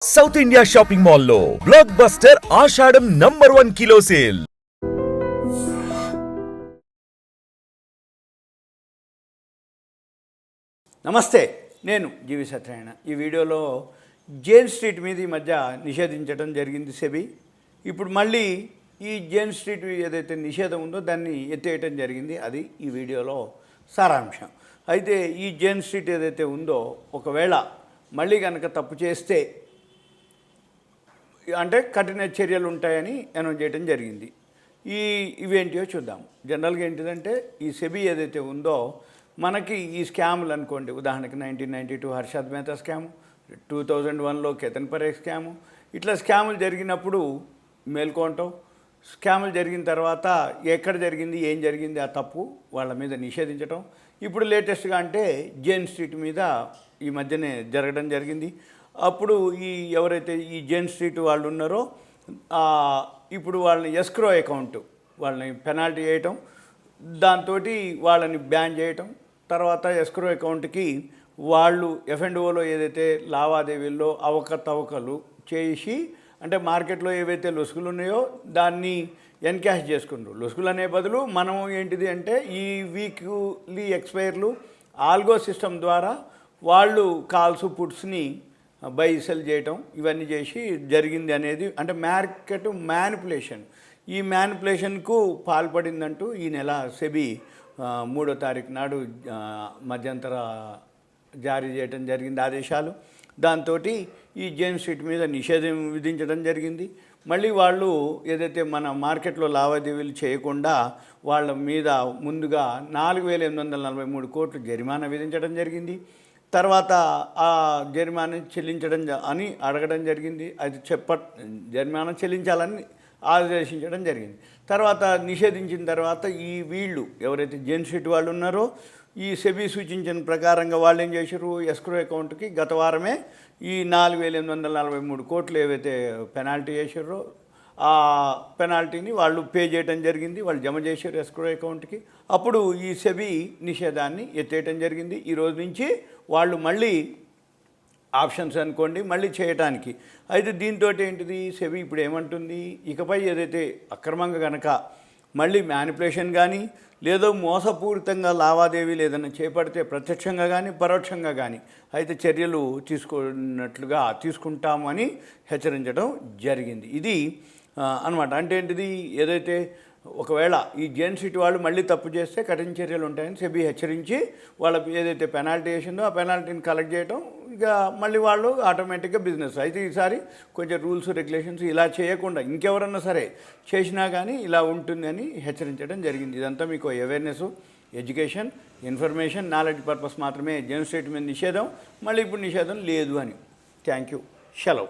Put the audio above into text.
South India shopping మాల్లో block buster ఆషాఢం #1 kilo sale. నమస్తే, నేను జీవి సత్యనారాయణ. ఈ వీడియోలో జేన్ స్ట్రీట్ మీద ఈ మధ్య నిషేధించడం జరిగింది సెబీ. ఇప్పుడు మళ్ళీ ఈ జేన్ స్ట్రీట్ ఏదైతే నిషేధం ఉందో దాన్ని ఎత్తేయటం జరిగింది. అది ఈ వీడియోలో సారాంశం. అయితే ఈ జేన్ స్ట్రీట్ ఏదైతే ఉందో ఒకవేళ మళ్ళీ కనుక తప్పు చేస్తే అంటే కఠిన చర్యలు ఉంటాయని అనౌన్స్ చేయడం జరిగింది. ఇవేంటియో చూద్దాం. జనరల్గా ఏంటిదంటే ఈ సెబీ ఏదైతే ఉందో మనకి ఈ స్కాములు అనుకోండి, ఉదాహరణకి 1992 హర్షద్ మెహతా స్కాము, 2001లో కేతన్ పరేఖ్ స్కాము, ఇట్లా స్కాములు జరిగినప్పుడు మేల్కొనటం, స్కాములు జరిగిన తర్వాత ఎక్కడ జరిగింది ఏం జరిగింది ఆ తప్పు వాళ్ళ మీద నిషేధించడం. ఇప్పుడు లేటెస్ట్గా అంటే జేన్ స్ట్రీట్ మీద ఈ మధ్యనే జరగడం జరిగింది. అప్పుడు ఎవరైతే ఈ జేన్ స్ట్రీట్ వాళ్ళు ఉన్నారో ఇప్పుడు వాళ్ళని ఎస్క్రో అకౌంట్ వాళ్ళని పెనాల్టీ చేయటం, దాంతో వాళ్ళని బ్యాన్ చేయటం, తర్వాత ఎస్క్రో అకౌంట్కి వాళ్ళు ఎఫ్ఎండ్ఓలో ఏదైతే లావాదేవీల్లో అవకతవకలు చేసి అంటే మార్కెట్లో ఏవైతే లొసుగులు ఉన్నాయో దాన్ని ఎన్కాష్ చేసుకుంటారు. లొసుగులు అనే బదులు మనం ఏంటిది అంటే ఈ వీక్లీ ఎక్స్పైర్లు ఆల్గో సిస్టమ్ ద్వారా వాళ్ళు కాల్స్ పుట్స్ని బై సెల్ చేయటం ఇవన్నీ చేసి జరిగింది అనేది అంటే మార్కెట్ మ్యానిపులేషన్. ఈ మ్యానిపులేషన్కు పాల్పడిందంటూ ఈ నెల సెబీ 3వ తారీఖు నాడు మధ్యంతర జారీ చేయడం జరిగింది ఆదేశాలు. దాంతో ఈ జేన్ స్ట్రీట్ మీద నిషేధం విధించడం జరిగింది. మళ్ళీ వాళ్ళు ఏదైతే మన మార్కెట్లో లావాదేవీలు చేయకుండా వాళ్ళ మీద ముందుగా 4,843 కోట్లు జరిమానా విధించడం జరిగింది. తర్వాత ఆ జరిమానా చెల్లించడం అని అడగడం జరిగింది. అది జరిమానా చెల్లించాలని ఆదేశించడం జరిగింది. తర్వాత నిషేధించిన తర్వాత వీళ్ళు ఎవరైతే జేన్ స్ట్రీట్ వాళ్ళు ఉన్నారో ఈ సెబీ సూచించిన ప్రకారంగా వాళ్ళు ఏం చేశారు, ఎస్క్రో అకౌంట్కి గత వారమే ఈ 4,843 కోట్లు ఏవైతే పెనాల్టీ చేశారో ఆ పెనాల్టీని వాళ్ళు పే చేయడం జరిగింది. వాళ్ళు జమ చేశారు ఎస్క్రో అకౌంట్కి. అప్పుడు ఈ సెబీ నిషేధాన్ని ఎత్తేయటం జరిగింది. ఈ రోజు నుంచి వాళ్ళు మళ్ళీ ఆప్షన్స్ అనుకోండి మళ్ళీ చేయటానికి. అయితే దీంతో ఏంటిది సెబీ ఇప్పుడు ఏమంటుంది, ఇకపై ఏదైతే అక్రమంగా కనుక మళ్ళీ మ్యానిపులేషన్ కానీ లేదో మోసపూరితంగా లావాదేవీలు ఏదైనా చేపడితే ప్రత్యక్షంగా కానీ పరోక్షంగా కానీ అయితే చర్యలు తీసుకుంటామని హెచ్చరించడం జరిగింది. ఇది అనమాట. అంటే ఏంటిది, ఏదైతే ఒకవేళ ఈ జేన్ స్ట్రీట్ వాళ్ళు మళ్ళీ తప్పు చేస్తే కఠిన చర్యలు ఉంటాయని సెబీ హెచ్చరించి వాళ్ళకి ఏదైతే పెనాల్టీ వేసిందో ఆ పెనాల్టీని కలెక్ట్ చేయడం, ఇక మళ్ళీ వాళ్ళు ఆటోమేటిక్గా బిజినెస్. అయితే ఈసారి కొంచెం రూల్స్ రెగ్యులేషన్స్ ఇలా చేయకుండా ఇంకెవరన్నా సరే చేసినా కానీ ఇలా ఉంటుందని హెచ్చరించడం జరిగింది. ఇదంతా మీకు awareness, education, information, knowledge purpose మాత్రమే. జేన్ స్ట్రీట్ మీద నిషేధం, మళ్ళీ ఇప్పుడు నిషేధం లేదు అని. Thank you. సెలవు.